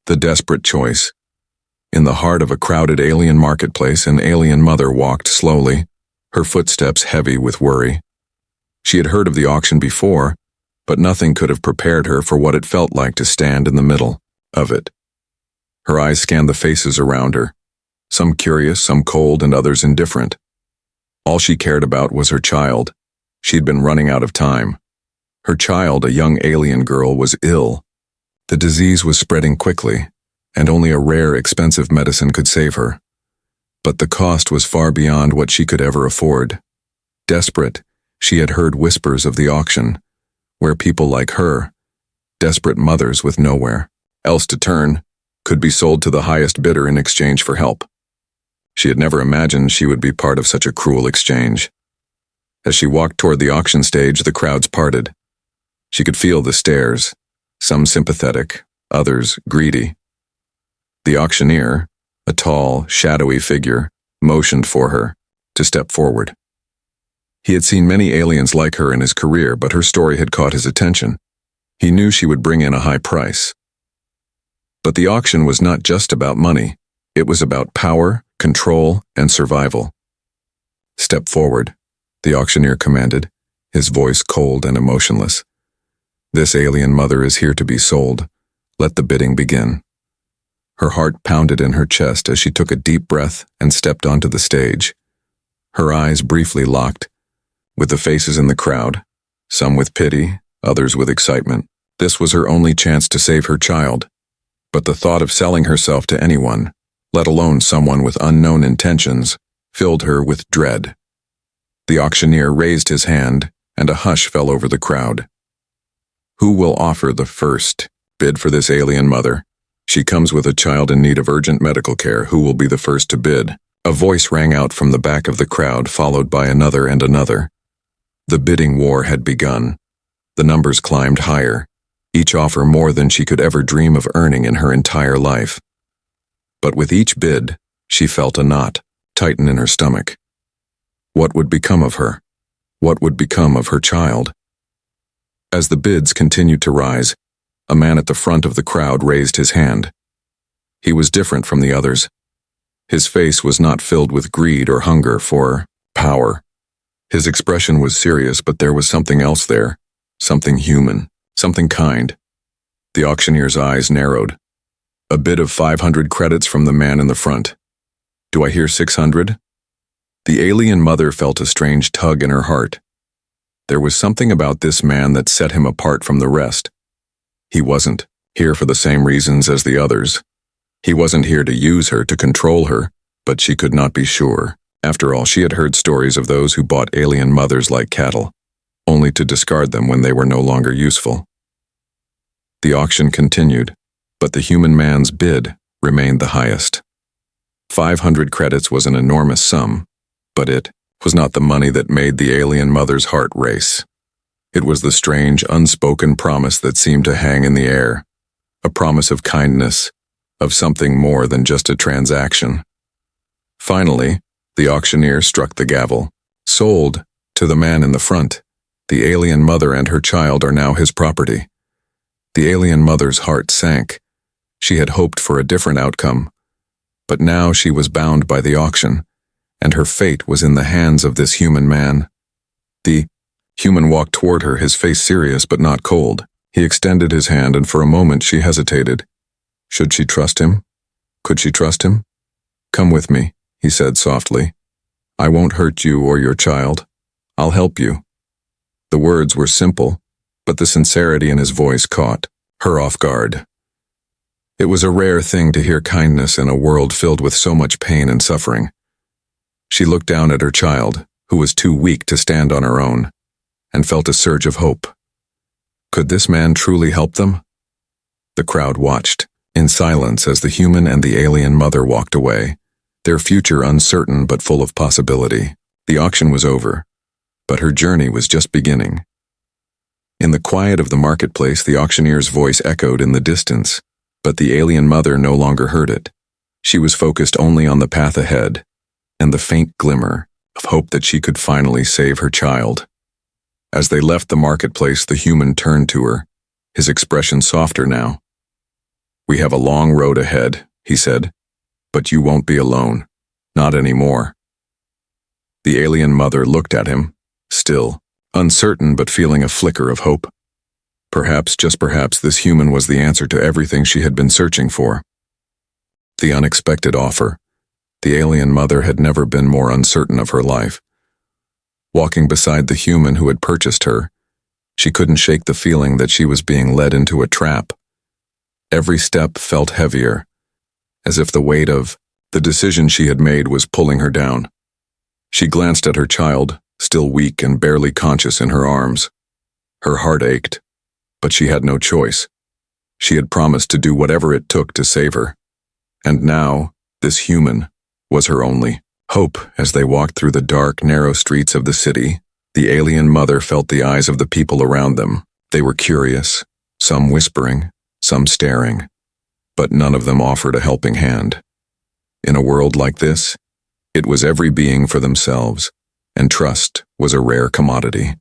The desperate choice. In the heart of a crowded alien marketplace, an alien mother walked slowly, her footsteps heavy with worry. She had heard of the auction before, but nothing could have prepared her for what it felt like to stand in the middle of it. Her eyes scanned the faces around her, some curious, some cold, and others indifferent. All she cared about was her child. She'd been running out of time. Her child, a young alien girl, was ill. The disease was spreading quickly, and only a rare, expensive medicine could save her. But the cost was far beyond what she could ever afford. Desperate, she had heard whispers of the auction, where people like her, desperate mothers with nowhere else to turn, could be sold to the highest bidder in exchange for help. She had never imagined she would be part of such a cruel exchange. As she walked toward the auction stage, the crowds parted. She could feel the stares, some sympathetic, others greedy. The auctioneer, a tall, shadowy figure, motioned for her to step forward. He had seen many aliens like her in his career, but her story had caught his attention. He knew she would bring in a high price. But the auction was not just about money. It was about power, control, and survival. "Step forward," the auctioneer commanded, his voice cold and emotionless. "This alien mother is here to be sold. Let the bidding begin." Her heart pounded in her chest as she took a deep breath and stepped onto the stage. Her eyes briefly locked with the faces in the crowd, some with pity, others with excitement. This was her only chance to save her child. But the thought of selling herself to anyone, let alone someone with unknown intentions, filled her with dread. The auctioneer raised his hand, and a hush fell over the crowd. "Who will offer the first bid for this alien mother? She comes with a child in need of urgent medical care. Who will be the first to bid?" A voice rang out from the back of the crowd, followed by another and another. The bidding war had begun. The numbers climbed higher, each offer more than she could ever dream of earning in her entire life. But with each bid, she felt a knot tighten in her stomach. What would become of her? What would become of her child? As the bids continued to rise, a man at the front of the crowd raised his hand. He was different from the others. His face was not filled with greed or hunger for power. His expression was serious, but there was something else there, something human, something kind. The auctioneer's eyes narrowed. A bid of 500 credits from the man in the front. "Do I hear 600? The alien mother felt a strange tug in her heart. There was something about this man that set him apart from the rest. He wasn't here for the same reasons as the others. He wasn't here to use her, to control her, but she could not be sure. After all, she had heard stories of those who bought alien mothers like cattle, only to discard them when they were no longer useful. The auction continued, but the human man's bid remained the highest. 500 credits was an enormous sum, but it was not the money that made the alien mother's heart race. It was the strange, unspoken promise that seemed to hang in the air, a promise of kindness, of something more than just a transaction. Finally, the auctioneer struck the gavel. "Sold to the man in the front. The alien mother and her child are now his property." The alien mother's heart sank. She had hoped for a different outcome, but now she was bound by the auction, and her fate was in the hands of this human man. The human walked toward her, his face serious but not cold. He extended his hand, and for a moment she hesitated. Should she trust him? Could she trust him? "Come with me," he said softly. "I won't hurt you or your child. I'll help you." The words were simple, but the sincerity in his voice caught her off guard. It was a rare thing to hear kindness in a world filled with so much pain and suffering. She looked down at her child, who was too weak to stand on her own, and felt a surge of hope. Could this man truly help them? The crowd watched, in silence, as the human and the alien mother walked away, their future uncertain but full of possibility. The auction was over, but her journey was just beginning. In the quiet of the marketplace, the auctioneer's voice echoed in the distance, but the alien mother no longer heard it. She was focused only on the path ahead, and the faint glimmer of hope that she could finally save her child. As they left the marketplace, the human turned to her, his expression softer now. "We have a long road ahead," he said, "but you won't be alone. Not anymore." The alien mother looked at him, still, uncertain but feeling a flicker of hope. Perhaps, just perhaps, this human was the answer to everything she had been searching for. The unexpected offer. The alien mother had never been more uncertain of her life. Walking beside the human who had purchased her, she couldn't shake the feeling that she was being led into a trap. Every step felt heavier, as if the weight of the decision she had made was pulling her down. She glanced at her child, still weak and barely conscious, in her arms. Her heart ached, but she had no choice. She had promised to do whatever it took to save her. And now, this human was her only hope. As they walked through the dark, narrow streets of the city, the alien mother felt the eyes of the people around them. They were curious, some whispering, some staring, but none of them offered a helping hand. In a world like this, it was every being for themselves, and trust was a rare commodity.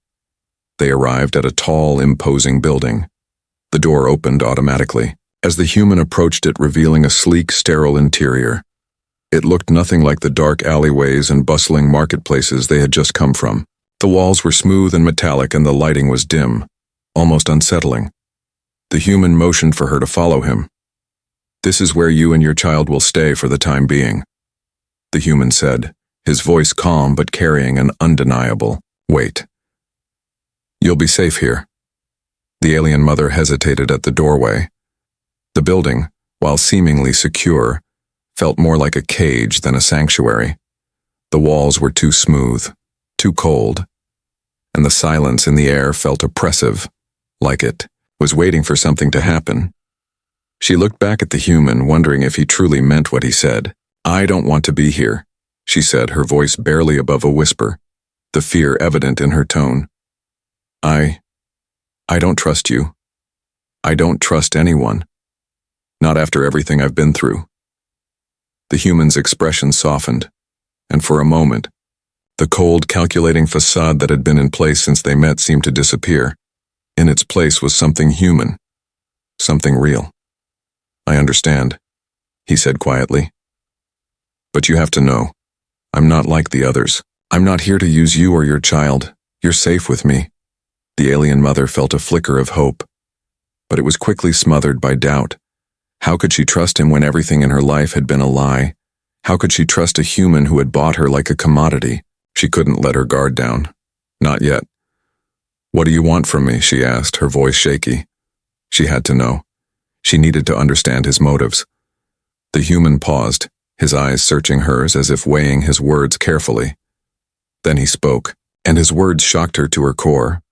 They arrived at a tall, imposing building. The door opened automatically, as the human approached it, revealing a sleek, sterile interior. It looked nothing like the dark alleyways and bustling marketplaces they had just come from. The walls were smooth and metallic, and the lighting was dim, almost unsettling. The human motioned for her to follow him. "This is where you and your child will stay for the time being," the human said, his voice calm but carrying an undeniable weight. "You'll be safe here." The alien mother hesitated at the doorway. The building, while seemingly secure, felt more like a cage than a sanctuary. The walls were too smooth, too cold, and the silence in the air felt oppressive, like it was waiting for something to happen. She looked back at the human, wondering if he truly meant what he said. "I don't want to be here," she said, her voice barely above a whisper, the fear evident in her tone. I don't trust you. I don't trust anyone. Not after everything I've been through." The human's expression softened, and for a moment, the cold, calculating facade that had been in place since they met seemed to disappear. In its place was something human, something real. "I understand," he said quietly. "But you have to know, I'm not like the others. I'm not here to use you or your child. You're safe with me." The alien mother felt a flicker of hope, but it was quickly smothered by doubt. How could she trust him when everything in her life had been a lie? How could she trust a human who had bought her like a commodity? She couldn't let her guard down. Not yet. "What do you want from me?" she asked, her voice shaky. She had to know. She needed to understand his motives. The human paused, his eyes searching hers as if weighing his words carefully. Then he spoke, and his words shocked her to her core.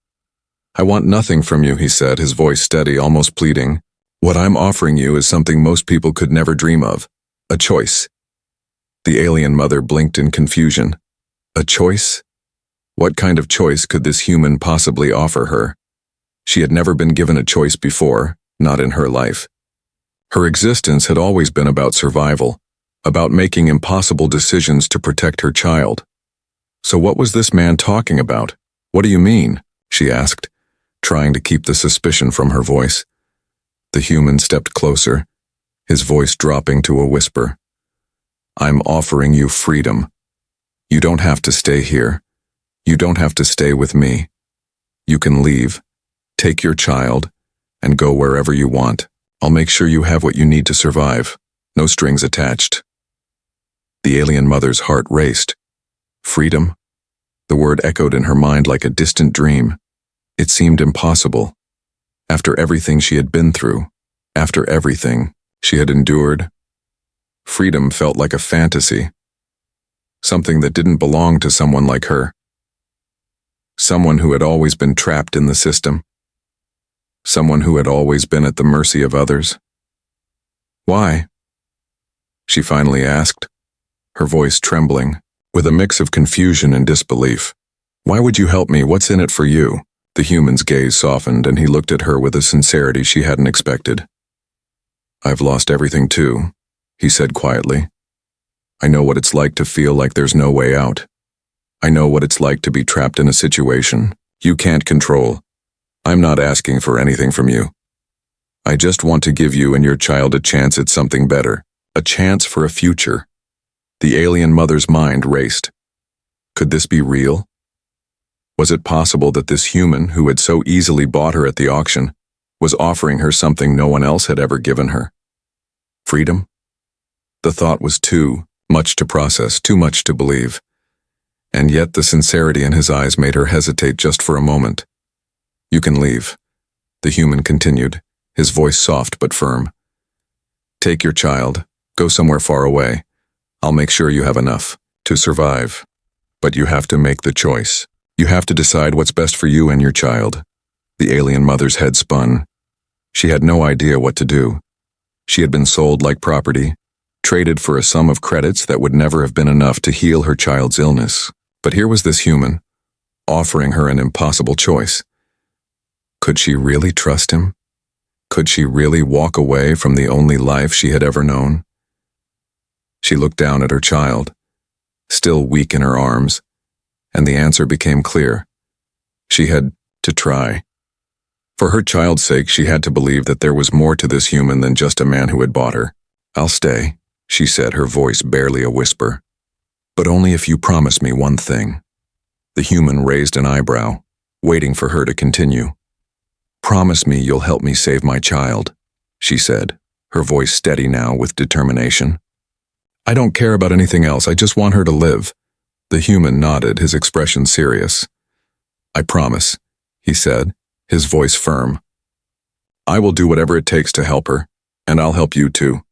"I want nothing from you," he said, his voice steady, almost pleading. "What I'm offering you is something most people could never dream of. A choice." The alien mother blinked in confusion. A choice? What kind of choice could this human possibly offer her? She had never been given a choice before, not in her life. Her existence had always been about survival, about making impossible decisions to protect her child. So what was this man talking about? "What do you mean?" she asked, trying to keep the suspicion from her voice. The human stepped closer, his voice dropping to a whisper. "I'm offering you freedom. You don't have to stay here. You don't have to stay with me. You can leave, take your child, and go wherever you want. I'll make sure you have what you need to survive. No strings attached." The alien mother's heart raced. Freedom? The word echoed in her mind like a distant dream. It seemed impossible. After everything she had been through, after everything she had endured, freedom felt like a fantasy. Something that didn't belong to someone like her. Someone who had always been trapped in the system. Someone who had always been at the mercy of others. "Why?" she finally asked, her voice trembling, with a mix of confusion and disbelief. "Why would you help me? What's in it for you?" The human's gaze softened, and he looked at her with a sincerity she hadn't expected. "I've lost everything too," he said quietly. "I know what it's like to feel like there's no way out. I know what it's like to be trapped in a situation you can't control. I'm not asking for anything from you. I just want to give you and your child a chance at something better, a chance for a future." The alien mother's mind raced. Could this be real? Was it possible that this human, who had so easily bought her at the auction, was offering her something no one else had ever given her? Freedom? The thought was too much to process, too much to believe. And yet the sincerity in his eyes made her hesitate just for a moment. "You can leave," the human continued, his voice soft but firm. "Take your child, go somewhere far away. I'll make sure you have enough to survive. But you have to make the choice. You have to decide what's best for you and your child." The alien mother's head spun. She had no idea what to do. She had been sold like property, traded for a sum of credits that would never have been enough to heal her child's illness. But here was this human, offering her an impossible choice. Could she really trust him? Could she really walk away from the only life she had ever known? She looked down at her child, still weak in her arms, and the answer became clear. She had to try. For her child's sake, she had to believe that there was more to this human than just a man who had bought her. "I'll stay," she said, her voice barely a whisper. "But only if you promise me one thing." The human raised an eyebrow, waiting for her to continue. "Promise me you'll help me save my child," she said, her voice steady now with determination. "I don't care about anything else, I just want her to live." The human nodded, his expression serious. "I promise," he said, his voice firm. "I will do whatever it takes to help her, and I'll help you too."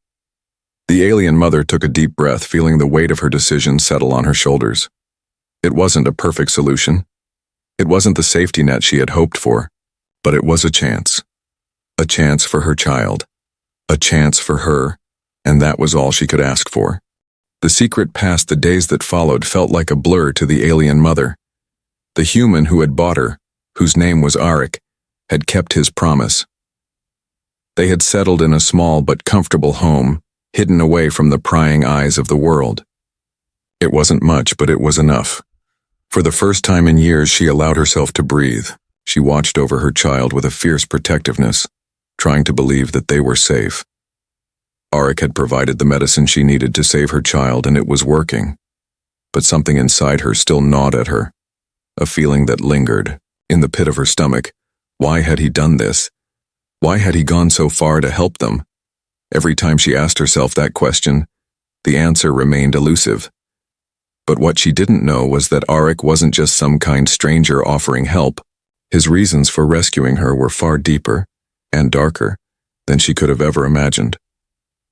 The alien mother took a deep breath, feeling the weight of her decision settle on her shoulders. It wasn't a perfect solution. It wasn't the safety net she had hoped for, but it was a chance. A chance for her child. A chance for her, and that was all she could ask for. The secret past the days that followed felt like a blur to the alien mother. The human who had bought her, whose name was Arik, had kept his promise. They had settled in a small but comfortable home, hidden away from the prying eyes of the world. It wasn't much, but it was enough. For the first time in years, she allowed herself to breathe. She watched over her child with a fierce protectiveness, trying to believe that they were safe. Arik had provided the medicine she needed to save her child, and it was working. But something inside her still gnawed at her, a feeling that lingered in the pit of her stomach. Why had he done this? Why had he gone so far to help them? Every time she asked herself that question, the answer remained elusive. But what she didn't know was that Arik wasn't just some kind stranger offering help. His reasons for rescuing her were far deeper and darker than she could have ever imagined.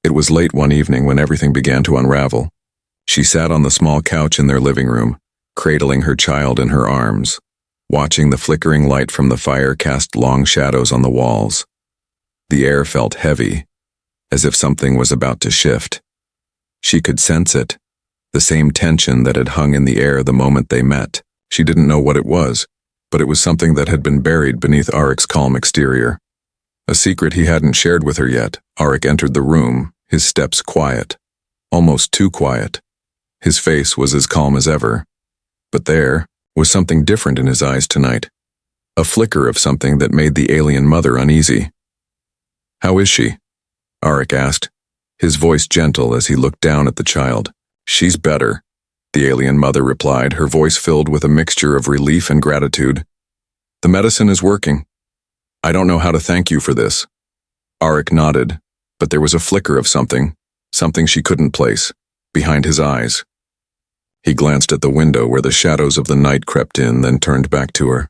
It was late one evening when everything began to unravel. She sat on the small couch in their living room, cradling her child in her arms, watching the flickering light from the fire cast long shadows on the walls. The air felt heavy, as if something was about to shift. She could sense it, the same tension that had hung in the air the moment they met. She didn't know what it was, but it was something that had been buried beneath Arik's calm exterior. A secret he hadn't shared with her yet. Arik entered the room, his steps quiet, almost too quiet. His face was as calm as ever. But there was something different in his eyes tonight, a flicker of something that made the alien mother uneasy. "How is she?" Arik asked, his voice gentle as he looked down at the child. "She's better," the alien mother replied, her voice filled with a mixture of relief and gratitude. "The medicine is working. I don't know how to thank you for this." Arik nodded, but there was a flicker of something she couldn't place, behind his eyes. He glanced at the window where the shadows of the night crept in, then turned back to her.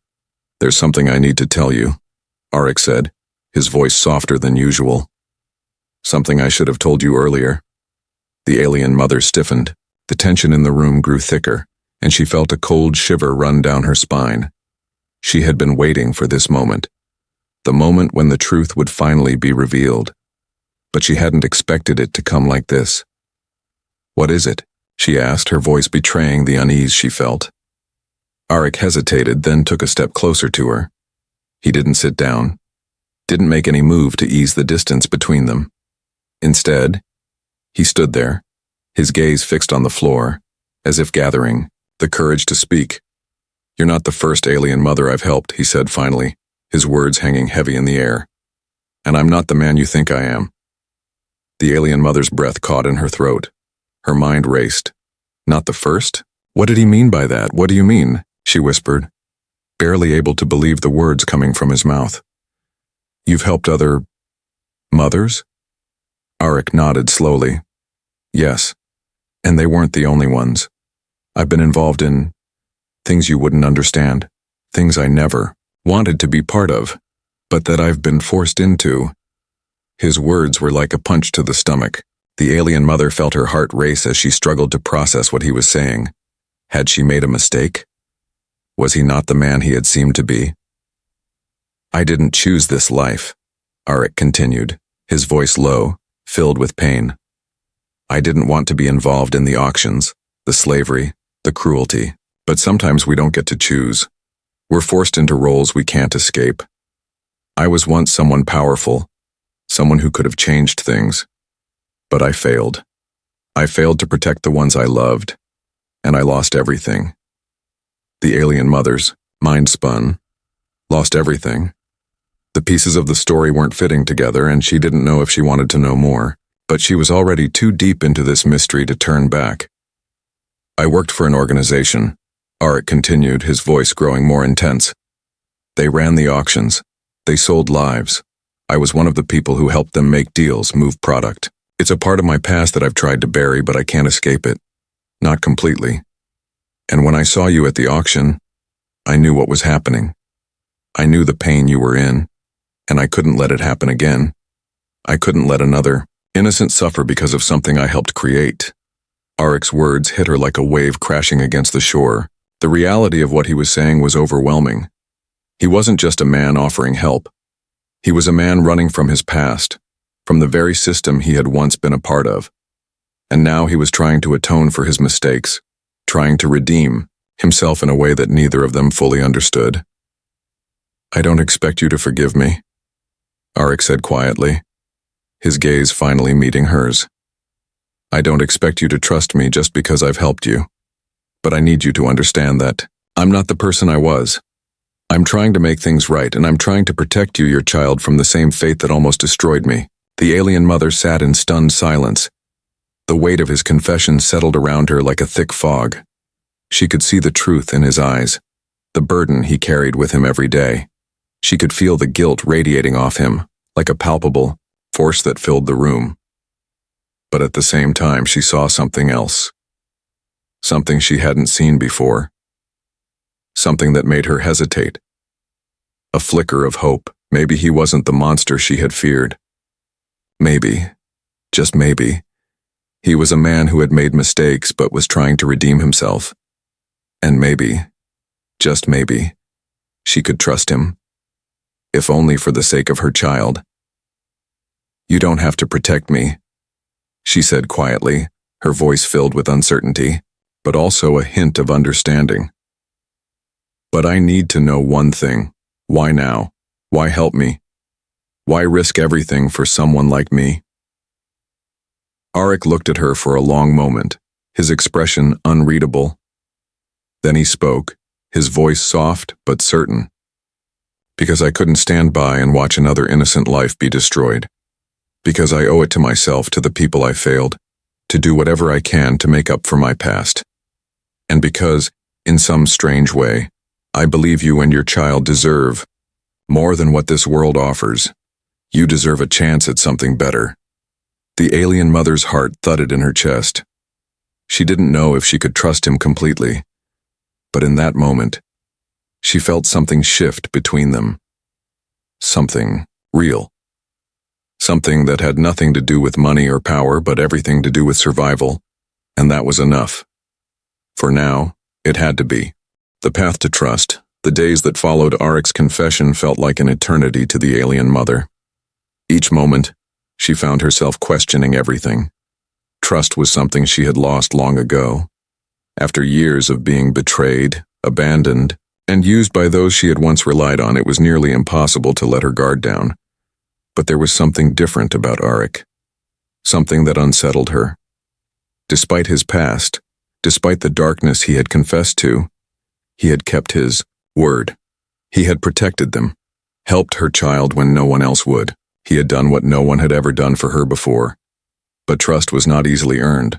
"There's something I need to tell you," Arik said, his voice softer than usual. "Something I should have told you earlier." The alien mother stiffened. The tension in the room grew thicker, and she felt a cold shiver run down her spine. She had been waiting for this moment, the moment when the truth would finally be revealed. But she hadn't expected it to come like this. "What is it?" she asked, her voice betraying the unease she felt. Arik hesitated, then took a step closer to her. He didn't sit down, didn't make any move to ease the distance between them. Instead, he stood there, his gaze fixed on the floor, as if gathering the courage to speak. "You're not the first alien mother I've helped," he said finally, his words hanging heavy in the air. and I'm not the man you think I am." The alien mother's breath caught in her throat. Her mind raced. "Not the first? What did he mean by that? What do you mean?" she whispered, barely able to believe the words coming from his mouth. "You've helped other mothers?" Arik nodded slowly. "Yes, and they weren't the only ones. I've been involved in things you wouldn't understand, things I never wanted to be part of, but that I've been forced into." His words were like a punch to the stomach. The alien mother felt her heart race as she struggled to process what he was saying. Had she made a mistake? Was he not the man he had seemed to be? "I didn't choose this life," Arik continued, his voice low, filled with pain. "I didn't want to be involved in the auctions, the slavery, the cruelty, but sometimes we don't get to choose. We're forced into roles we can't escape. I was once someone powerful, someone who could have changed things. But I failed. I failed to protect the ones I loved, and I lost everything." The alien mother's mind spun, lost everything. The pieces of the story weren't fitting together, and she didn't know if she wanted to know more, but she was already too deep into this mystery to turn back. "I worked for an organization," Arik continued, his voice growing more intense. "They ran the auctions. They sold lives. I was one of the people who helped them make deals, move product. It's a part of my past that I've tried to bury, but I can't escape it. Not completely. And when I saw you at the auction, I knew what was happening. I knew the pain you were in, and I couldn't let it happen again. I couldn't let another innocent suffer because of something I helped create." Arik's words hit her like a wave crashing against the shore. The reality of what he was saying was overwhelming. He wasn't just a man offering help. He was a man running from his past, from the very system he had once been a part of. And now he was trying to atone for his mistakes, trying to redeem himself in a way that neither of them fully understood. "I don't expect you to forgive me," Arik said quietly, his gaze finally meeting hers. "I don't expect you to trust me just because I've helped you. But I need you to understand that I'm not the person I was. I'm trying to make things right, and I'm trying to protect you, your child, from the same fate that almost destroyed me." The alien mother sat in stunned silence. The weight of his confession settled around her like a thick fog. She could see the truth in his eyes, the burden he carried with him every day. She could feel the guilt radiating off him, like a palpable force that filled the room. But at the same time, she saw something else. Something she hadn't seen before. Something that made her hesitate. A flicker of hope. Maybe he wasn't the monster she had feared. Maybe, just maybe, he was a man who had made mistakes but was trying to redeem himself. And maybe, just maybe, she could trust him, if only for the sake of her child. "You don't have to protect me," she said quietly, her voice filled with uncertainty, but also a hint of understanding. "But I need to know one thing. Why now? Why help me? Why risk everything for someone like me?" Arik looked at her for a long moment, his expression unreadable. Then he spoke, his voice soft but certain. "Because I couldn't stand by and watch another innocent life be destroyed. Because I owe it to myself, to the people I failed, to do whatever I can to make up for my past. And because, in some strange way, I believe you and your child deserve more than what this world offers. You deserve a chance at something better." The alien mother's heart thudded in her chest. She didn't know if she could trust him completely, but in that moment, she felt something shift between them. Something real. Something that had nothing to do with money or power, but everything to do with survival, and that was enough. For now, it had to be. The path to trust, the days that followed Arik's confession, felt like an eternity to the alien mother. Each moment, she found herself questioning everything. Trust was something she had lost long ago. After years of being betrayed, abandoned, and used by those she had once relied on, it was nearly impossible to let her guard down. But there was something different about Arik. Something that unsettled her. Despite his past, despite the darkness he had confessed to, he had kept his word. He had protected them, helped her child when no one else would. He had done what no one had ever done for her before. But trust was not easily earned.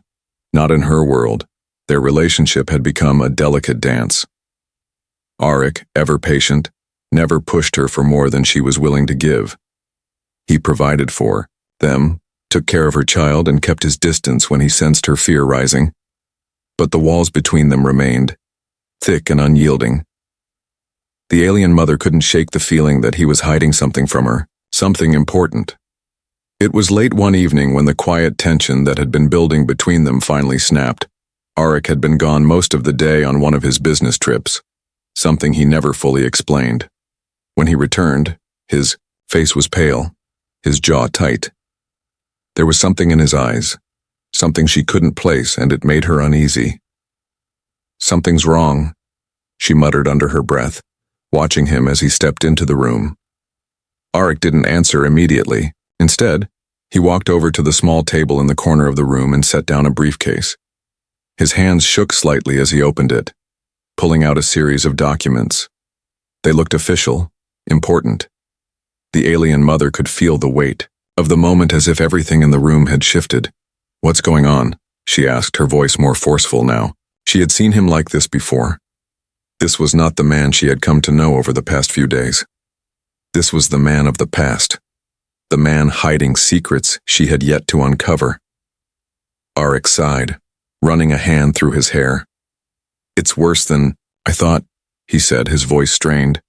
Not in her world. Their relationship had become a delicate dance. Arik, ever patient, never pushed her for more than she was willing to give. He provided for them, took care of her child, and kept his distance when he sensed her fear rising. But the walls between them remained, thick and unyielding. The alien mother couldn't shake the feeling that he was hiding something from her, something important. It was late one evening when the quiet tension that had been building between them finally snapped. Arik had been gone most of the day on one of his business trips, something he never fully explained. When he returned, his face was pale, his jaw tight. There was something in his eyes, something she couldn't place, and it made her uneasy. "Something's wrong," she muttered under her breath, watching him as he stepped into the room. Arik didn't answer immediately. Instead, he walked over to the small table in the corner of the room and set down a briefcase. His hands shook slightly as he opened it, pulling out a series of documents. They looked official, important. The alien mother could feel the weight of the moment, as if everything in the room had shifted. "What's going on?" she asked, her voice more forceful now. She had seen him like this before. This was not the man she had come to know over the past few days. This was the man of the past, the man hiding secrets she had yet to uncover. Arik sighed, running a hand through his hair. "It's worse than I thought," he said, his voice strained.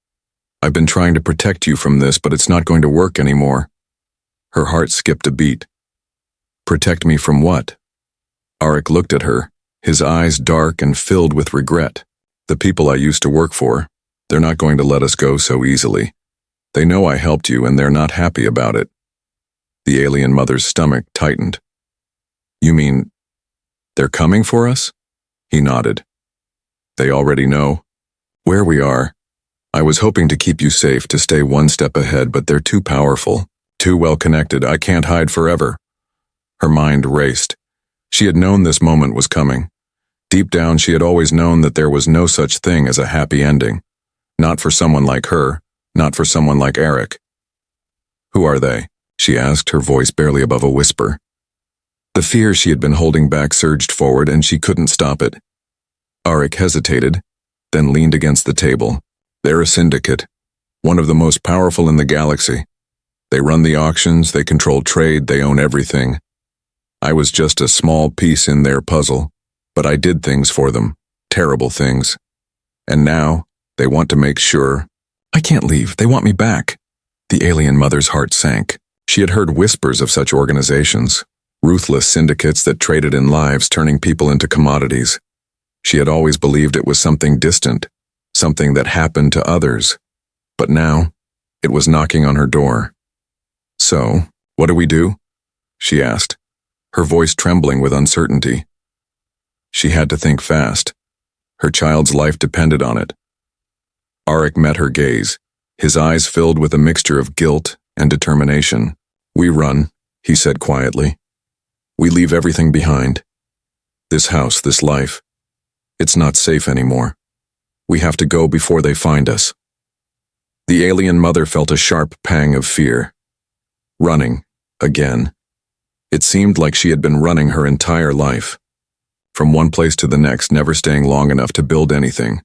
"I've been trying to protect you from this, but it's not going to work anymore." Her heart skipped a beat. "Protect me from what?" Arik looked at her, his eyes dark and filled with regret. "The people I used to work for, they're not going to let us go so easily. They know I helped you, and they're not happy about it." The alien mother's stomach tightened. "You mean they're coming for us?" He nodded. "They already know where we are. I was hoping to keep you safe, to stay one step ahead, but they're too powerful, too well connected. I can't hide forever." Her mind raced. She had known this moment was coming. Deep down, she had always known that there was no such thing as a happy ending. Not for someone like her, not for someone like Arik. "Who are they?" she asked, her voice barely above a whisper. The fear she had been holding back surged forward, and she couldn't stop it. Arik hesitated, then leaned against the table. "They're a syndicate, one of the most powerful in the galaxy. They run the auctions, they control trade, they own everything. I was just a small piece in their puzzle, but I did things for them, terrible things. And now, they want to make sure. I can't leave, they want me back." The alien mother's heart sank. She had heard whispers of such organizations, ruthless syndicates that traded in lives, turning people into commodities. She had always believed it was something distant, something that happened to others. But now, it was knocking on her door. "So, what do we do?" she asked, her voice trembling with uncertainty. She had to think fast. Her child's life depended on it. Arik met her gaze, his eyes filled with a mixture of guilt and determination. "We run," he said quietly. "We leave everything behind. This house, this life. It's not safe anymore. We have to go before they find us." The alien mother felt a sharp pang of fear. Running, again. It seemed like she had been running her entire life, from one place to the next, never staying long enough to build anything.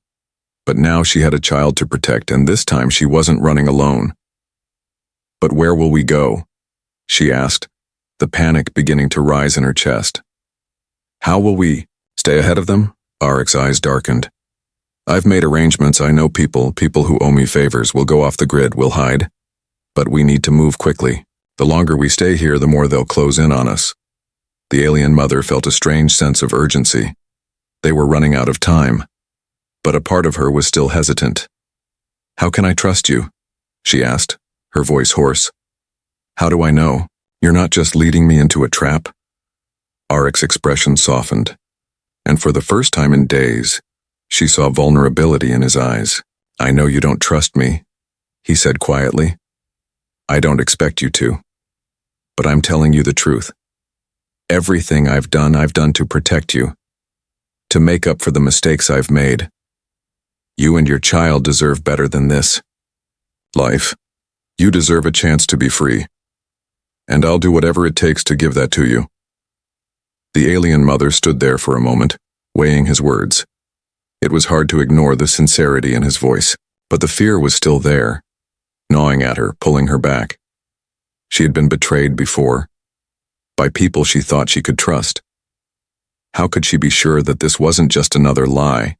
But now she had a child to protect, and this time she wasn't running alone. "But where will we go?" she asked, the panic beginning to rise in her chest. "How will we stay ahead of them?" Arik's eyes darkened. "I've made arrangements. I know people who owe me favors. We'll go off the grid, we'll hide. But we need to move quickly. The longer we stay here, the more they'll close in on us." The alien mother felt a strange sense of urgency. They were running out of time. But a part of her was still hesitant. "How can I trust you?" she asked, her voice hoarse. "How do I know? You're not just leading me into a trap?" Arik's expression softened, and for the first time in days, she saw vulnerability in his eyes. "I know you don't trust me," he said quietly. "I don't expect you to. But I'm telling you the truth. Everything I've done to protect you, to make up for the mistakes I've made. You and your child deserve better than this. Life. You deserve a chance to be free, and I'll do whatever it takes to give that to you." The alien mother stood there for a moment, weighing his words. It was hard to ignore the sincerity in his voice, but the fear was still there, gnawing at her, pulling her back. She had been betrayed before, by people she thought she could trust. How could she be sure that this wasn't just another lie?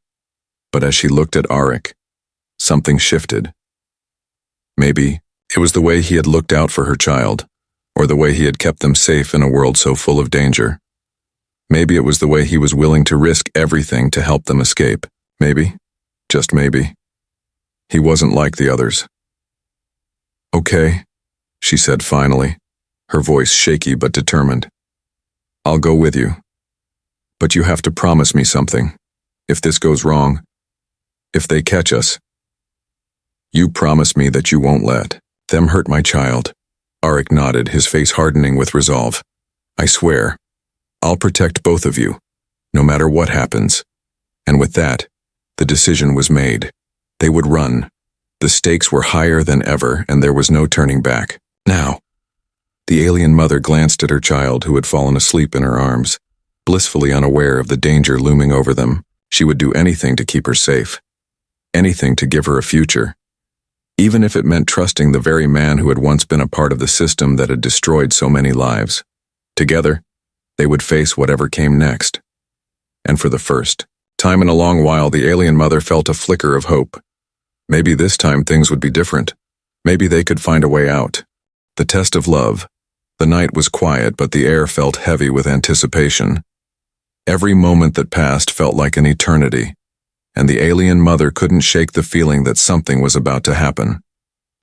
But as she looked at Arik, something shifted. Maybe it was the way he had looked out for her child, or the way he had kept them safe in a world so full of danger. Maybe it was the way he was willing to risk everything to help them escape. Maybe, just maybe, he wasn't like the others. "Okay," she said finally, her voice shaky but determined. "I'll go with you. But you have to promise me something. If this goes wrong, if they catch us, you promise me that you won't let them hurt my child." Arik nodded, his face hardening with resolve. "I swear, I'll protect both of you, no matter what happens." And with that, the decision was made. They would run. The stakes were higher than ever, and there was no turning back. Now, the alien mother glanced at her child who had fallen asleep in her arms, blissfully unaware of the danger looming over them. She would do anything to keep her safe. Anything to give her a future. Even if it meant trusting the very man who had once been a part of the system that had destroyed so many lives. Together, they would face whatever came next. And for the first time in a long while, the alien mother felt a flicker of hope. Maybe this time things would be different. Maybe they could find a way out. The test of love. The night was quiet, but the air felt heavy with anticipation. Every moment that passed felt like an eternity, and the alien mother couldn't shake the feeling that something was about to happen.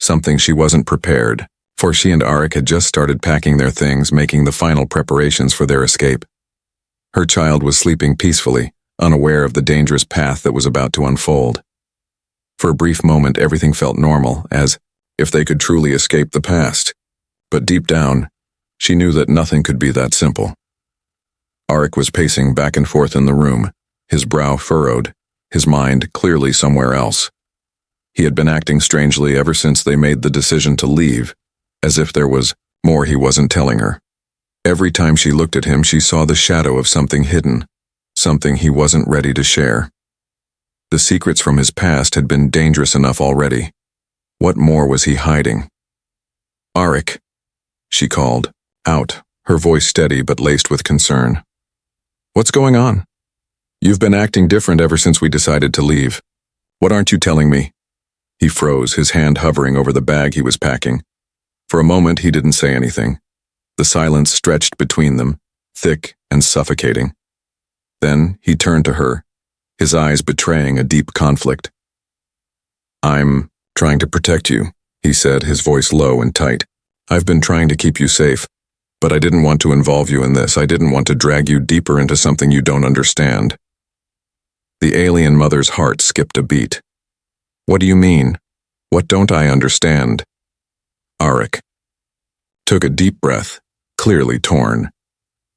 Something she wasn't prepared for. She and Arik had just started packing their things, making the final preparations for their escape. Her child was sleeping peacefully, unaware of the dangerous path that was about to unfold. For a brief moment, everything felt normal, as if they could truly escape the past. But deep down, she knew that nothing could be that simple. Arik was pacing back and forth in the room, his brow furrowed, his mind clearly somewhere else. He had been acting strangely ever since they made the decision to leave, as if there was more he wasn't telling her. Every time she looked at him, she saw the shadow of something hidden, something he wasn't ready to share. The secrets from his past had been dangerous enough already. What more was he hiding? "Arik," she called, out, her voice steady but laced with concern. "What's going on? You've been acting different ever since we decided to leave. What aren't you telling me?" He froze, his hand hovering over the bag he was packing. For a moment, he didn't say anything. The silence stretched between them, thick and suffocating. Then he turned to her, his eyes betraying a deep conflict. "I'm trying to protect you," he said, his voice low and tight. "I've been trying to keep you safe, but I didn't want to involve you in this. I didn't want to drag you deeper into something you don't understand." The alien mother's heart skipped a beat. "What do you mean? What don't I understand?" Arik took a deep breath, clearly torn.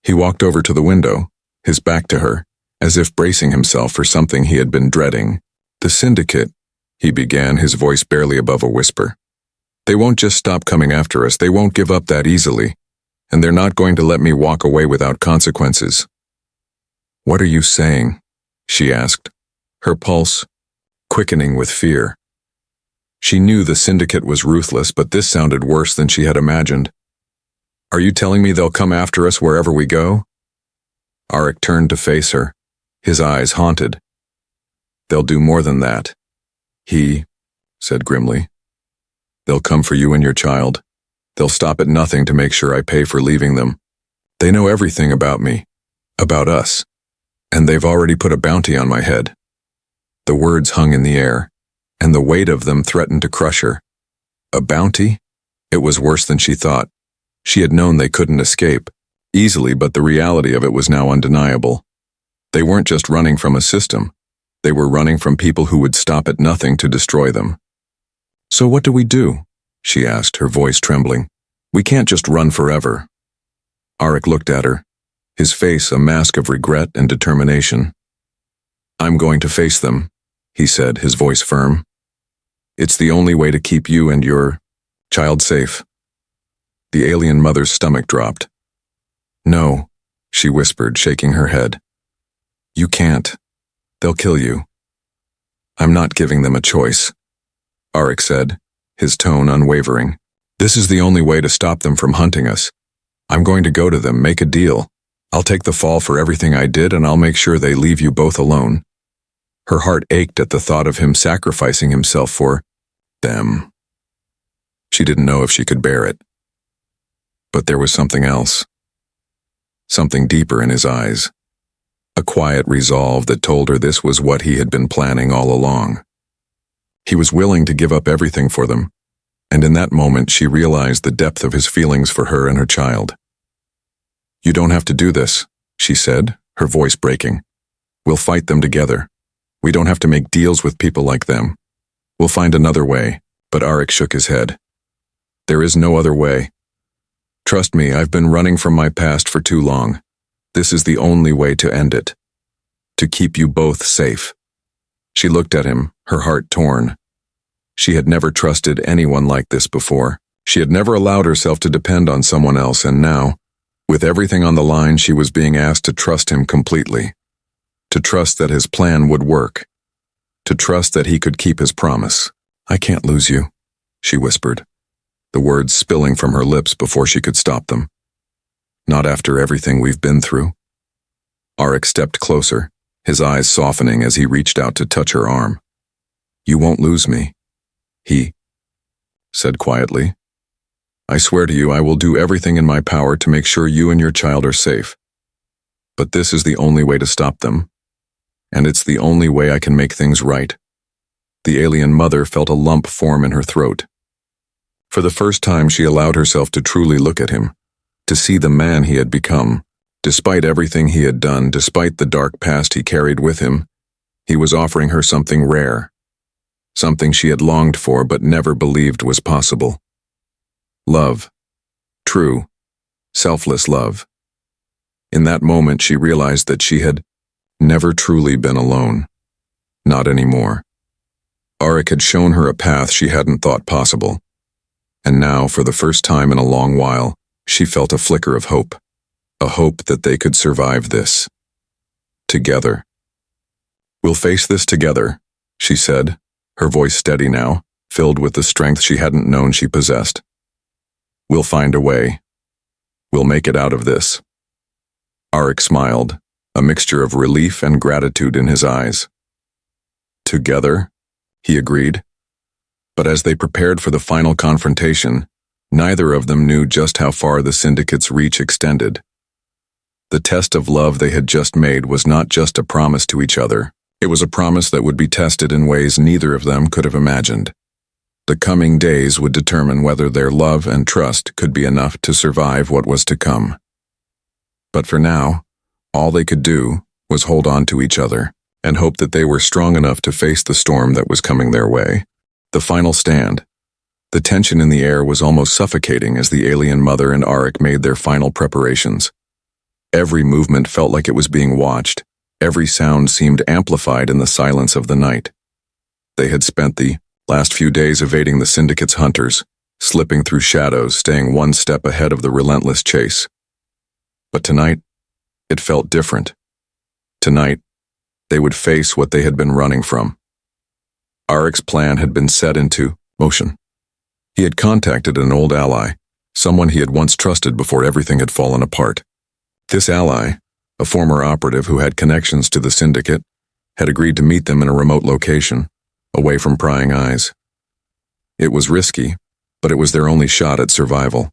He walked over to the window, his back to her, as if bracing himself for something he had been dreading. "The syndicate," he began, his voice barely above a whisper. "They won't just stop coming after us. They won't give up that easily. And they're not going to let me walk away without consequences." "What are you saying?" she asked, her pulse quickening with fear. She knew the syndicate was ruthless, but this sounded worse than she had imagined. "Are you telling me they'll come after us wherever we go?" Arik turned to face her, his eyes haunted. "They'll do more than that," he said grimly. "They'll come for you and your child. They'll stop at nothing to make sure I pay for leaving them. They know everything about me, about us, and they've already put a bounty on my head." The words hung in the air, and the weight of them threatened to crush her. A bounty? It was worse than she thought. She had known they couldn't escape easily, but the reality of it was now undeniable. They weren't just running from a system. They were running from people who would stop at nothing to destroy them. "So what do we do?" she asked, her voice trembling. "We can't just run forever." Arik looked at her, his face a mask of regret and determination. "I'm going to face them," he said, his voice firm. "It's the only way to keep you and your child safe." The alien mother's stomach dropped. "No," she whispered, shaking her head. "You can't. They'll kill you." "I'm not giving them a choice," Arik said, his tone unwavering. "This is the only way to stop them from hunting us. I'm going to go to them, make a deal. I'll take the fall for everything I did, and I'll make sure they leave you both alone." Her heart ached at the thought of him sacrificing himself for them. She didn't know if she could bear it. But there was something else. Something deeper in his eyes. A quiet resolve that told her this was what he had been planning all along. He was willing to give up everything for them, and in that moment she realized the depth of his feelings for her and her child. "You don't have to do this," she said, her voice breaking. "We'll fight them together. We don't have to make deals with people like them. We'll find another way." But Arik shook his head. "There is no other way. Trust me, I've been running from my past for too long. This is the only way to end it. To keep you both safe." She looked at him, her heart torn. She had never trusted anyone like this before. She had never allowed herself to depend on someone else, and now, with everything on the line, she was being asked to trust him completely. To trust that his plan would work. To trust that he could keep his promise. "I can't lose you," she whispered, the words spilling from her lips before she could stop them. "Not after everything we've been through." Arik stepped closer, his eyes softening as he reached out to touch her arm. "You won't lose me," he said quietly. "I swear to you I will do everything in my power to make sure you and your child are safe. But this is the only way to stop them. And it's the only way I can make things right." The alien mother felt a lump form in her throat. For the first time she allowed herself to truly look at him, to see the man he had become. Despite everything he had done, despite the dark past he carried with him, he was offering her something rare. Something she had longed for but never believed was possible. Love. True, selfless love. In that moment she realized that she had never truly been alone. Not anymore. Arik had shown her a path she hadn't thought possible. And now, for the first time in a long while, she felt a flicker of hope. A hope that they could survive this. Together. "We'll face this together," she said, her voice steady now, filled with the strength she hadn't known she possessed. "We'll find a way. We'll make it out of this." Arik smiled, a mixture of relief and gratitude in his eyes. "Together," he agreed. But as they prepared for the final confrontation, neither of them knew just how far the syndicate's reach extended. The test of love they had just made was not just a promise to each other. It was a promise that would be tested in ways neither of them could have imagined. The coming days would determine whether their love and trust could be enough to survive what was to come. But for now, all they could do was hold on to each other and hope that they were strong enough to face the storm that was coming their way. The final stand. The tension in the air was almost suffocating as the alien mother and Arik made their final preparations. Every movement felt like it was being watched. Every sound seemed amplified in the silence of the night. They had spent the last few days evading the syndicate's hunters, slipping through shadows, staying one step ahead of the relentless chase. But tonight, it felt different. Tonight, they would face what they had been running from. Arik's plan had been set into motion. He had contacted an old ally, someone he had once trusted before everything had fallen apart. This ally, a former operative who had connections to the syndicate, had agreed to meet them in a remote location, away from prying eyes. It was risky, but it was their only shot at survival.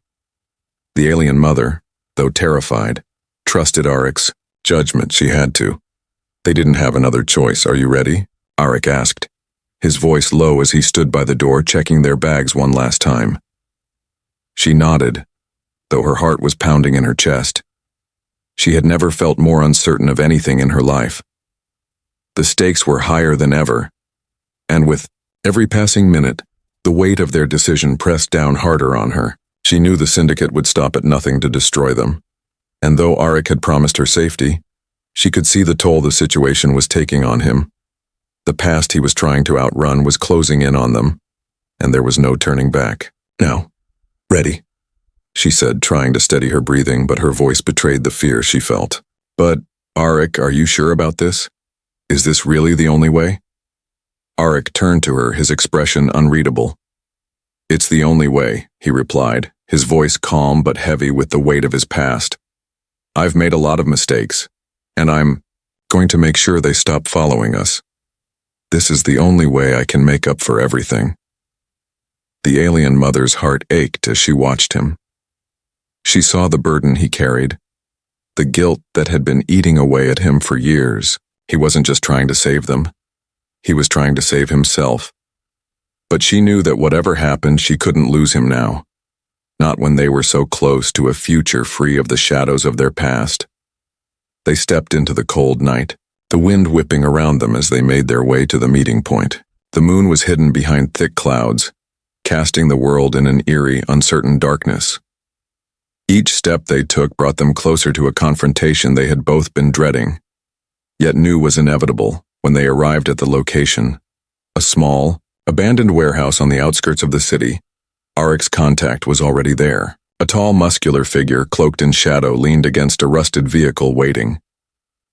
The alien mother, though terrified, trusted Arik's judgment. She had to. They didn't have another choice. "Are you ready?" Arik asked, his voice low as he stood by the door checking their bags one last time. She nodded, though her heart was pounding in her chest. She had never felt more uncertain of anything in her life. The stakes were higher than ever, and with every passing minute, the weight of their decision pressed down harder on her. She knew the syndicate would stop at nothing to destroy them, and though Arik had promised her safety, she could see the toll the situation was taking on him. The past he was trying to outrun was closing in on them, and there was no turning back. "Now, ready," she said, trying to steady her breathing, but her voice betrayed the fear she felt. But, Arik, are you sure about this? Is this really the only way? Arik turned to her, his expression unreadable. It's the only way, he replied, his voice calm but heavy with the weight of his past. I've made a lot of mistakes, and I'm going to make sure they stop following us. This is the only way I can make up for everything. The alien mother's heart ached as she watched him. She saw the burden he carried, the guilt that had been eating away at him for years. He wasn't just trying to save them. He was trying to save himself. But she knew that whatever happened, she couldn't lose him now. Not when they were so close to a future free of the shadows of their past. They stepped into the cold night, the wind whipping around them as they made their way to the meeting point. The moon was hidden behind thick clouds, casting the world in an eerie, uncertain darkness. Each step they took brought them closer to a confrontation they had both been dreading, yet knew was inevitable when they arrived at the location. A small, abandoned warehouse on the outskirts of the city. Arik's contact was already there. A tall, muscular figure, cloaked in shadow, leaned against a rusted vehicle waiting.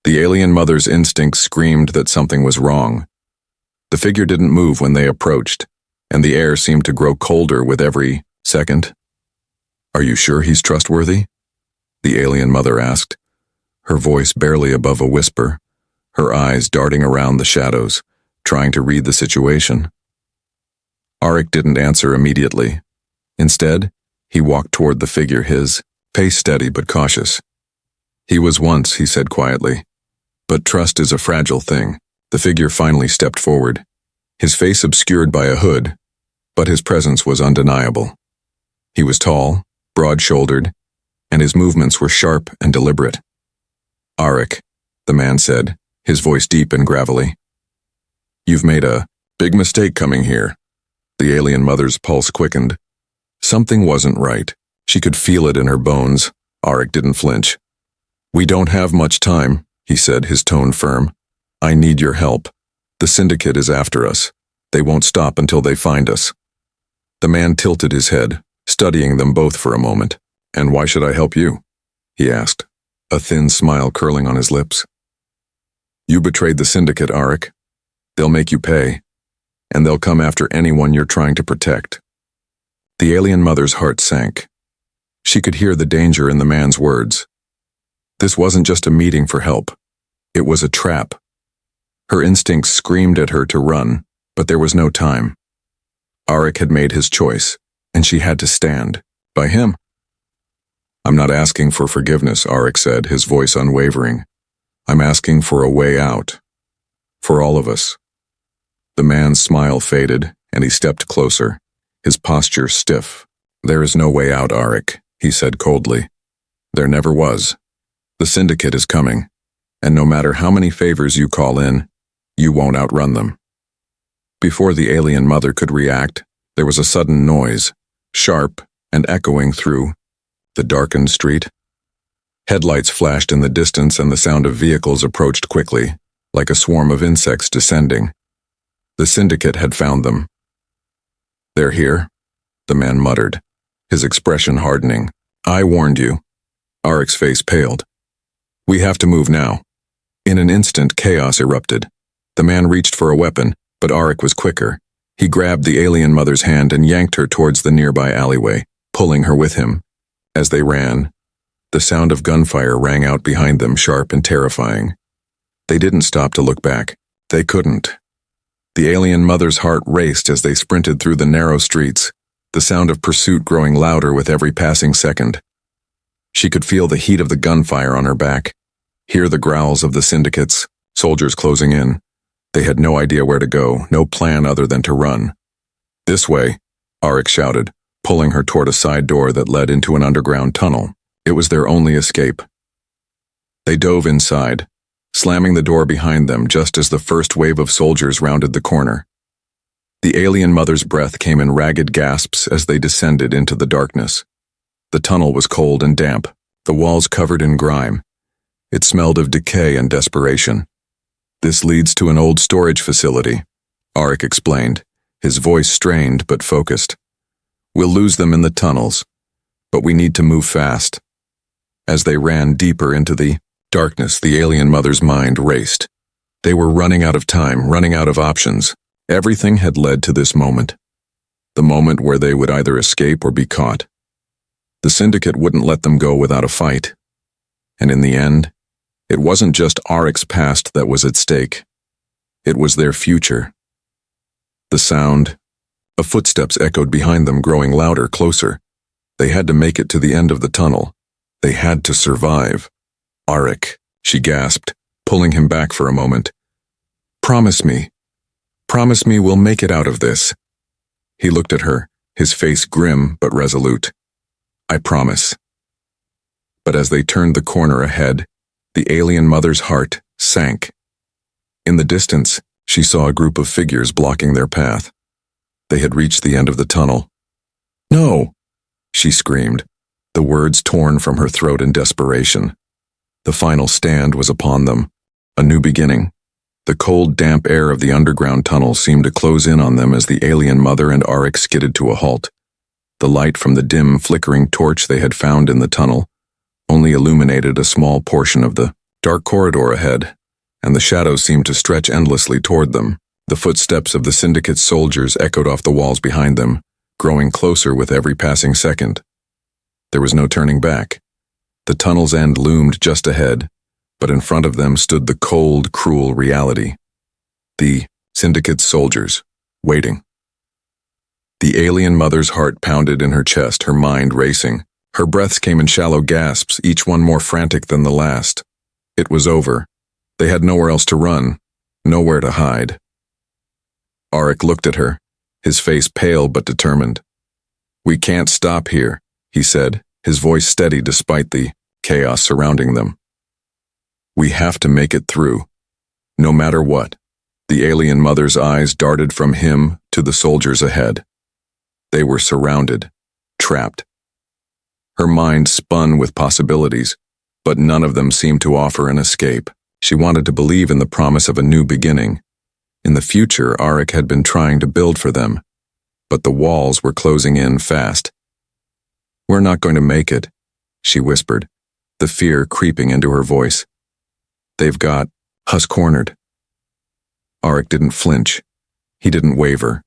The alien mother's instincts screamed that something was wrong. The figure didn't move when they approached, and the air seemed to grow colder with every second. Are you sure he's trustworthy? The alien mother asked, her voice barely above a whisper, her eyes darting around the shadows, trying to read the situation. Arik didn't answer immediately. Instead, he walked toward the figure, his pace steady but cautious. He was once, he said quietly. But trust is a fragile thing. The figure finally stepped forward, his face obscured by a hood, but his presence was undeniable. He was tall, broad-shouldered, and his movements were sharp and deliberate. Arik, the man said, his voice deep and gravelly. You've made a big mistake coming here. The alien mother's pulse quickened. Something wasn't right. She could feel it in her bones. Arik didn't flinch. We don't have much time, he said, his tone firm. I need your help. The syndicate is after us. They won't stop until they find us. The man tilted his head, studying them both for a moment. And why should I help you? He asked, a thin smile curling on his lips. You betrayed the syndicate, Arik. They'll make you pay, and they'll come after anyone you're trying to protect. The alien mother's heart sank. She could hear the danger in the man's words. This wasn't just a meeting for help. It was a trap. Her instincts screamed at her to run, but there was no time. Arik had made his choice, and she had to stand by him. I'm not asking for forgiveness, Arik said, his voice unwavering. I'm asking for a way out. For all of us. The man's smile faded, and he stepped closer, his posture stiff. There is no way out, Arik, he said coldly. There never was. The syndicate is coming, and no matter how many favors you call in, you won't outrun them. Before the alien mother could react, there was a sudden noise, sharp and echoing through the darkened street. Headlights flashed in the distance, and the sound of vehicles approached quickly, like a swarm of insects descending. The syndicate had found them. They're here, the man muttered, his expression hardening. I warned you. Arik's face paled. We have to move now. In an instant, chaos erupted. The man reached for a weapon, but Arik was quicker. He grabbed the alien mother's hand and yanked her towards the nearby alleyway, pulling her with him. As they ran, the sound of gunfire rang out behind them, sharp and terrifying. They didn't stop to look back. They couldn't. The alien mother's heart raced as they sprinted through the narrow streets, the sound of pursuit growing louder with every passing second. She could feel the heat of the gunfire on her back, hear the growls of the syndicates, soldiers closing in. They had no idea where to go, no plan other than to run. This way, Arik shouted, pulling her toward a side door that led into an underground tunnel. It was their only escape. They dove inside, slamming the door behind them just as the first wave of soldiers rounded the corner. The alien mother's breath came in ragged gasps as they descended into the darkness. The tunnel was cold and damp, the walls covered in grime. It smelled of decay and desperation. This leads to an old storage facility, Arik explained, his voice strained but focused. We'll lose them in the tunnels, But we need to move fast. As they ran deeper into the darkness, the alien mother's mind raced. They were running out of time, running out of options. Everything had led to this moment. The moment where they would either escape or be caught. The syndicate wouldn't let them go without a fight. And in the end, it wasn't just Arik's past that was at stake. It was their future. The sound of footsteps echoed behind them, growing louder, closer. They had to make it to the end of the tunnel. They had to survive. Arik, she gasped, pulling him back for a moment. Promise me. Promise me we'll make it out of this. He looked at her, his face grim but resolute. I promise. But as they turned the corner ahead, the alien mother's heart sank. In the distance, she saw a group of figures blocking their path. They had reached the end of the tunnel. No! She screamed, the words torn from her throat in desperation. The final stand was upon them, a new beginning. The cold, damp air of the underground tunnel seemed to close in on them as the alien mother and Arik skidded to a halt. The light from the dim, flickering torch they had found in the tunnel only illuminated a small portion of the dark corridor ahead, and the shadows seemed to stretch endlessly toward them. The footsteps of the syndicate's soldiers echoed off the walls behind them, growing closer with every passing second. There was no turning back. The tunnel's end loomed just ahead, but in front of them stood the cold, cruel reality. The syndicate's soldiers, waiting. The alien mother's heart pounded in her chest, her mind racing. Her breaths came in shallow gasps, each one more frantic than the last. It was over. They had nowhere else to run, nowhere to hide. Arik looked at her, his face pale but determined. We can't stop here, he said, his voice steady despite the chaos surrounding them. We have to make it through, no matter what. The alien mother's eyes darted from him to the soldiers ahead. They were surrounded, trapped. Her mind spun with possibilities, but none of them seemed to offer an escape. She wanted to believe in the promise of a new beginning. In the future, Arik had been trying to build for them, but the walls were closing in fast. We're not going to make it, she whispered, the fear creeping into her voice. They've got us cornered. Arik didn't flinch. He didn't waver.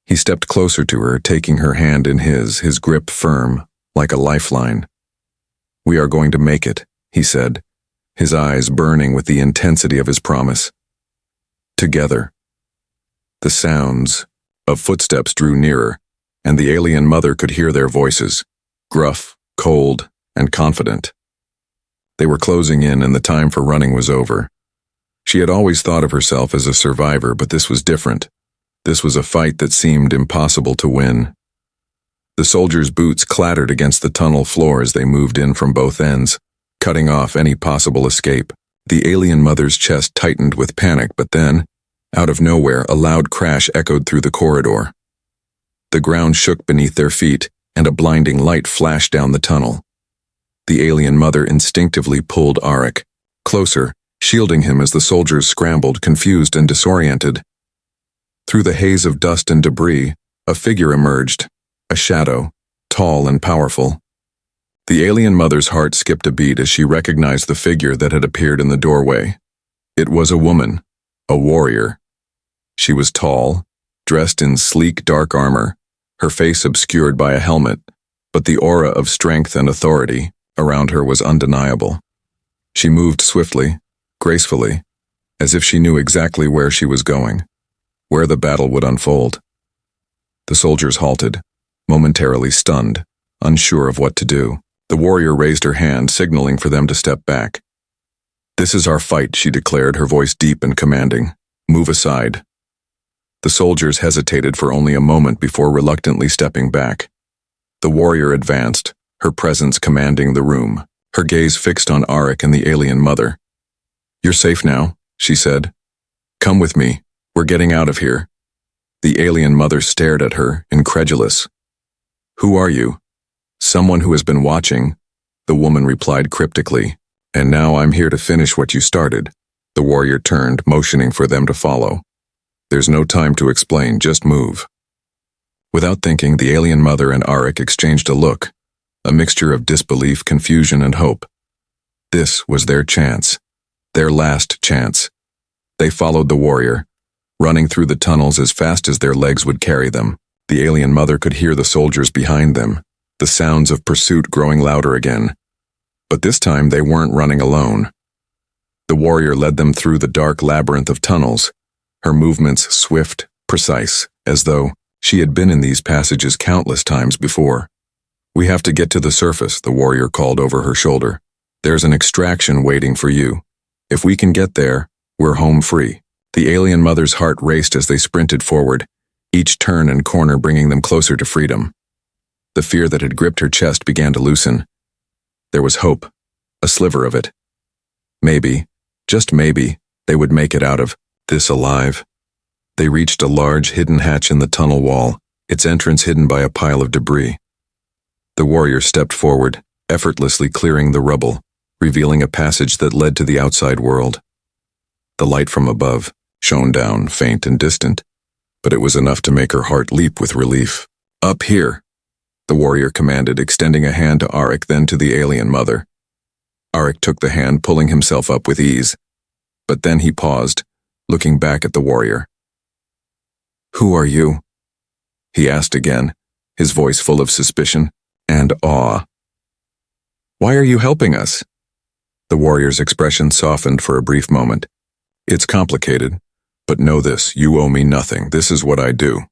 He stepped closer to her, taking her hand in his grip firm, like a lifeline. We are going to make it, he said, his eyes burning with the intensity of his promise. Together. The sounds of footsteps drew nearer, and the alien mother could hear their voices, gruff, cold, and confident. They were closing in, and the time for running was over. She had always thought of herself as a survivor, but this was different. This was a fight that seemed impossible to win. The soldiers' boots clattered against the tunnel floor as they moved in from both ends, cutting off any possible escape. The alien mother's chest tightened with panic, but then, out of nowhere, a loud crash echoed through the corridor. The ground shook beneath their feet, and a blinding light flashed down the tunnel. The alien mother instinctively pulled Arik closer, shielding him as the soldiers scrambled, confused and disoriented. Through the haze of dust and debris, a figure emerged, a shadow, tall and powerful. The alien mother's heart skipped a beat as she recognized the figure that had appeared in the doorway. It was a woman, a warrior. She was tall, dressed in sleek dark armor, her face obscured by a helmet, but the aura of strength and authority around her was undeniable. She moved swiftly, gracefully, as if she knew exactly where she was going, where the battle would unfold. The soldiers halted, momentarily stunned, unsure of what to do. The warrior raised her hand, signaling for them to step back. This is our fight, she declared, her voice deep and commanding. Move aside. The soldiers hesitated for only a moment before reluctantly stepping back. The warrior advanced, her presence commanding the room, her gaze fixed on Arik and the alien mother. You're safe now, she said. Come with me. We're getting out of here. The alien mother stared at her, incredulous. Who are you? Someone who has been watching, the woman replied cryptically. And now I'm here to finish what you started. The warrior turned, motioning for them to follow. There's no time to explain, just move. Without thinking, the alien mother and Arik exchanged a look, a mixture of disbelief, confusion, and hope. This was their chance, their last chance. They followed the warrior, running through the tunnels as fast as their legs would carry them. The alien mother could hear the soldiers behind them, the sounds of pursuit growing louder again. But this time they weren't running alone. The warrior led them through the dark labyrinth of tunnels, her movements swift, precise, as though she had been in these passages countless times before. "We have to get to the surface," the warrior called over her shoulder. "There's an extraction waiting for you. If we can get there, we're home free." The alien mother's heart raced as they sprinted forward, each turn and corner bringing them closer to freedom. The fear that had gripped her chest began to loosen. There was hope, a sliver of it. Maybe, just maybe, they would make it out of this alive. They reached a large hidden hatch in the tunnel wall, its entrance hidden by a pile of debris. The warrior stepped forward, effortlessly clearing the rubble, revealing a passage that led to the outside world. The light from above shone down, faint and distant, but it was enough to make her heart leap with relief. "Up here," the warrior commanded, extending a hand to Arik, then to the alien mother. Arik took the hand, pulling himself up with ease. But then he paused, looking back at the warrior. "Who are you?" he asked again, his voice full of suspicion and awe. "Why are you helping us?" The warrior's expression softened for a brief moment. "It's complicated, but know this, you owe me nothing. This is what I do."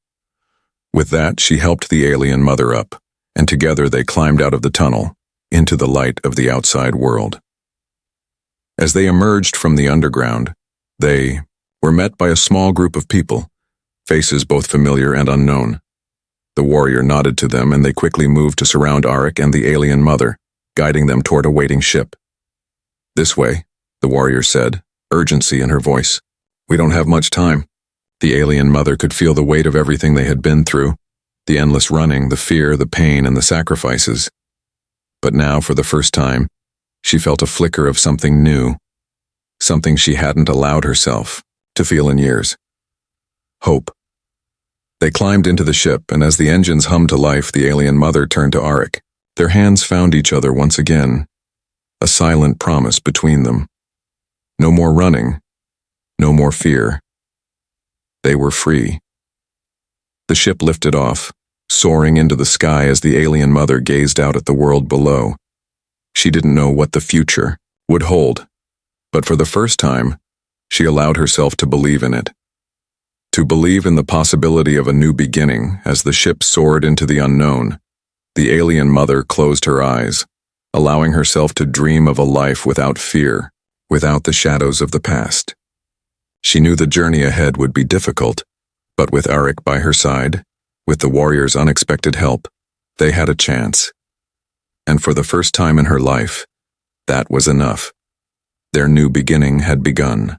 With that, she helped the alien mother up, and together they climbed out of the tunnel, into the light of the outside world. As they emerged from the underground, they were met by a small group of people, faces both familiar and unknown. The warrior nodded to them, and they quickly moved to surround Arik and the alien mother, guiding them toward a waiting ship. "This way," the warrior said, urgency in her voice. "We don't have much time." The alien mother could feel the weight of everything they had been through, the endless running, the fear, the pain, and the sacrifices. But now, for the first time, she felt a flicker of something new, something she hadn't allowed herself to feel in years. Hope. They climbed into the ship, and as the engines hummed to life, the alien mother turned to Arik. Their hands found each other once again, a silent promise between them. No more running, no more fear. They were free. The ship lifted off, soaring into the sky as the alien mother gazed out at the world below. She didn't know what the future would hold, but for the first time, she allowed herself to believe in it. To believe in the possibility of a new beginning as the ship soared into the unknown. The alien mother closed her eyes, allowing herself to dream of a life without fear, without the shadows of the past. She knew the journey ahead would be difficult, but with Arik by her side, with the warrior's unexpected help, they had a chance. And for the first time in her life, that was enough. Their new beginning had begun.